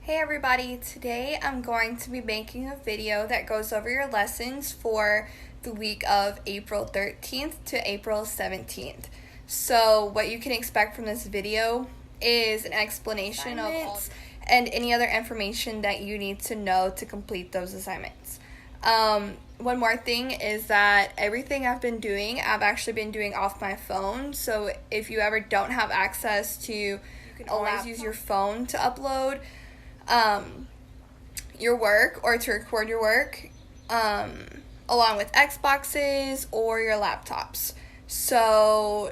Hey everybody, today I'm going to be making a video that goes over your lessons for the week of April 13th to April 17th. So what you can expect from this video is an explanation of all and any other information that you need to know to complete those assignments. One more thing is that everything I've actually been doing off my phone. So if you ever don't have access to, you can always use your phone to upload your work or to record your work along with Xboxes or your laptops. So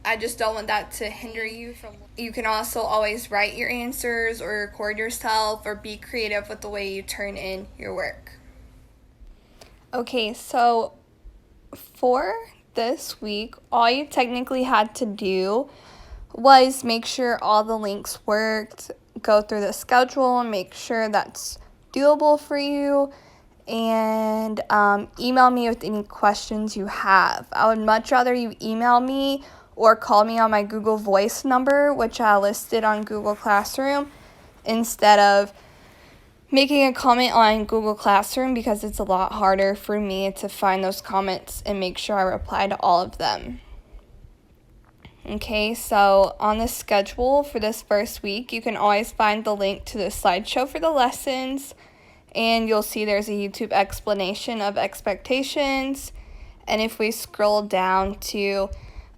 I just don't want that to hinder you from. You can also always write your answers or record yourself or be creative with the way you turn in your work. Okay, so for this week, all you technically had to do was make sure all the links worked, go through the schedule and make sure that's doable for you, and email me with any questions you have. I would much rather you email me or call me on my Google Voice number, which I listed on Google Classroom, instead of making a comment on Google Classroom, because it's a lot harder for me to find those comments and make sure I reply to all of them. Okay, so on the schedule for this first week, you can always find the link to the slideshow for the lessons, and you'll see there's a YouTube explanation of expectations. And if we scroll down to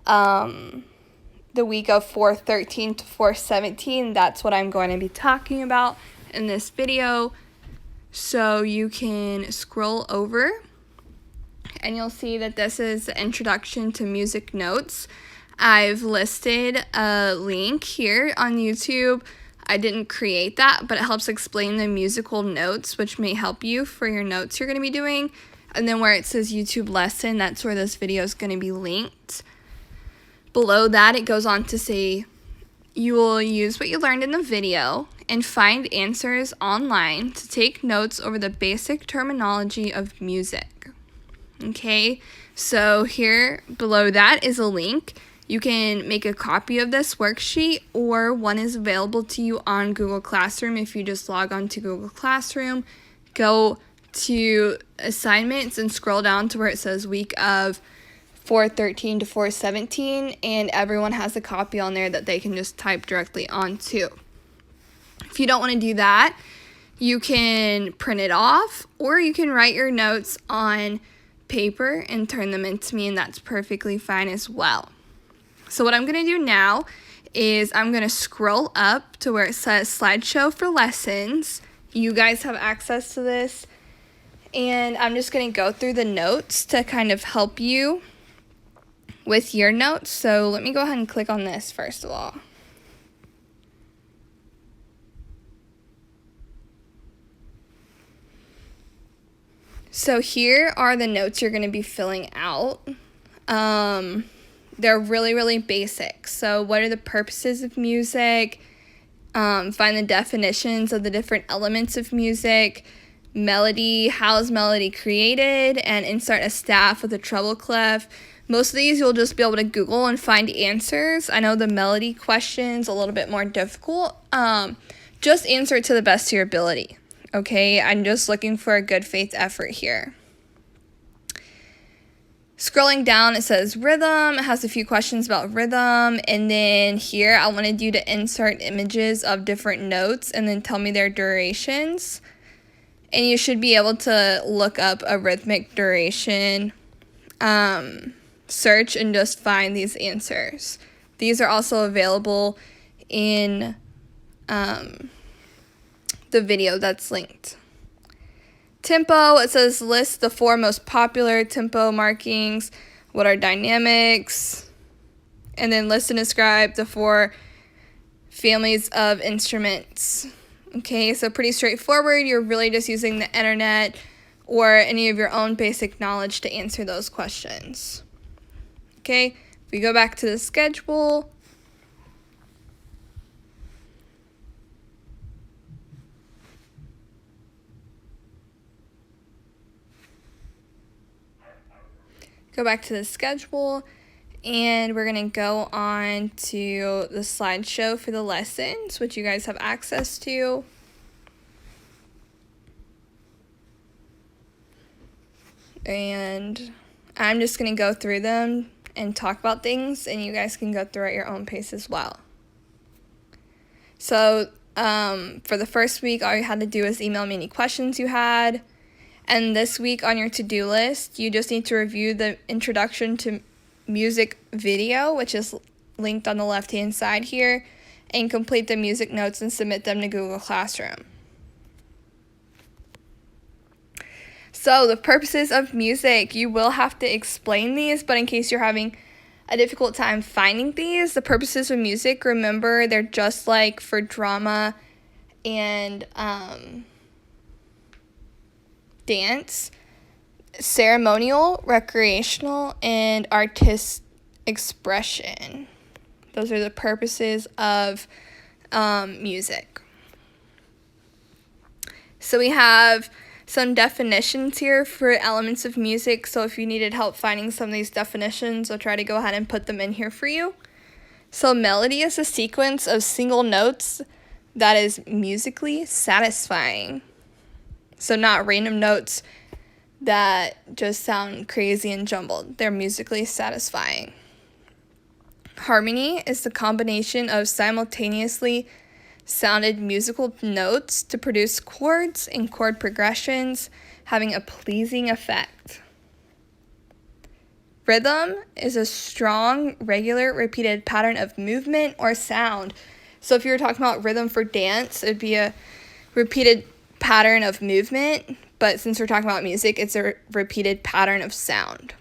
the week of 4/13 to 4/17, that's what I'm going to be talking about in this video. So you can scroll over and you'll see that this is the introduction to music notes. I've listed a link here on YouTube. I didn't create that, but it helps explain the musical notes, which may help you for your notes you're going to be doing. And then where it says YouTube lesson, that's where this video is going to be linked. Below that, it goes on to say you will use what you learned in the video and find answers online to take notes over the basic terminology of music. Okay, so here below that is a link. You can make a copy of this worksheet, or one is available to you on Google Classroom. If you just log on to Google Classroom, go to assignments and scroll down to where it says week of 4/13 to 4/17, and everyone has a copy on there that they can just type directly onto. If you don't want to do that, you can print it off, or you can write your notes on paper and turn them into me, and that's perfectly fine as well. So what I'm going to do now is I'm going to scroll up to where it says slideshow for lessons. You guys have access to this, and I'm just going to go through the notes to kind of help you with your notes. So let me go ahead and click on this first of all. So here are the notes you're going to be filling out. They're really, really basic. So what are the purposes of music? Find the definitions of the different elements of music. Melody, how is melody created? And insert a staff with a treble clef. Most of these you'll just be able to Google and find answers. I know the melody question's a little bit more difficult. Just answer it to the best of your ability. Okay, I'm just looking for a good faith effort here. Scrolling down, it says rhythm. It has a few questions about rhythm. And then here, I wanted you to insert images of different notes and then tell me their durations. And you should be able to look up a rhythmic duration search and just find these answers. These are also available in the video that's linked. Tempo, it says list the 4 most popular tempo markings. What are dynamics? And then list and describe the 4 families of instruments. Okay, so pretty straightforward. You're really just using the internet or any of your own basic knowledge to answer those questions. Okay, if we go back to the schedule, And we're going to go on to the slideshow for the lessons, which you guys have access to. And I'm just going to go through them and talk about things, and you guys can go through at your own pace as well. So for the first week, all you had to do was email me any questions you had. And this week on your to-do list, you just need to review the introduction to music video, which is linked on the left-hand side here, and complete the music notes and submit them to Google Classroom. So the purposes of music, you will have to explain these, but in case you're having a difficult time finding these, the purposes of music, remember, they're just like for drama and dance, ceremonial, recreational, and artistic expression. Those are the purposes of music. So we have some definitions here for elements of music. So if you needed help finding some of these definitions, I'll try to go ahead and put them in here for you. So melody is a sequence of single notes that is musically satisfying. So not random notes that just sound crazy and jumbled. They're musically satisfying. Harmony is the combination of simultaneously sounded musical notes to produce chords and chord progressions, having a pleasing effect. Rhythm is a strong, regular, repeated pattern of movement or sound. So if you were talking about rhythm for dance, it would be a repeated pattern of movement, but since we're talking about music, it's a repeated pattern of sound.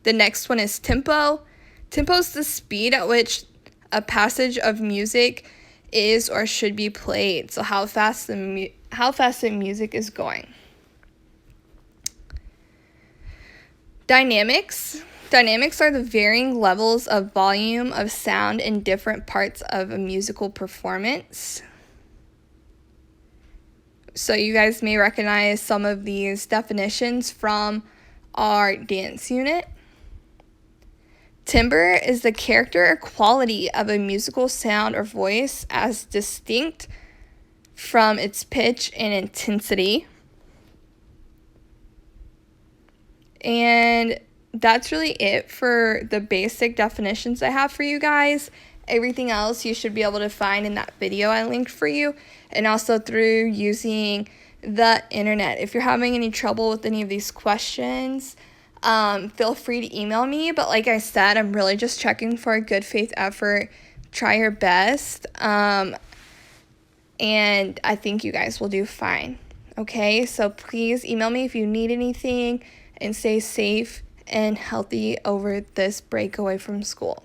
The next one is tempo. Tempo is the speed at which a passage of music is or should be played. So how fast the music is going. Dynamics. Dynamics are the varying levels of volume of sound in different parts of a musical performance. So you guys may recognize some of these definitions from our dance unit. Timbre is the character or quality of a musical sound or voice as distinct from its pitch and intensity. And that's really it for the basic definitions I have for you guys. Everything else you should be able to find in that video I linked for you, and also through using the internet. If you're having any trouble with any of these questions, feel free to email me. But like I said, I'm really just checking for a good faith effort. Try your best. And I think you guys will do fine. Okay, so please email me if you need anything, and stay safe and healthy over this break away from school.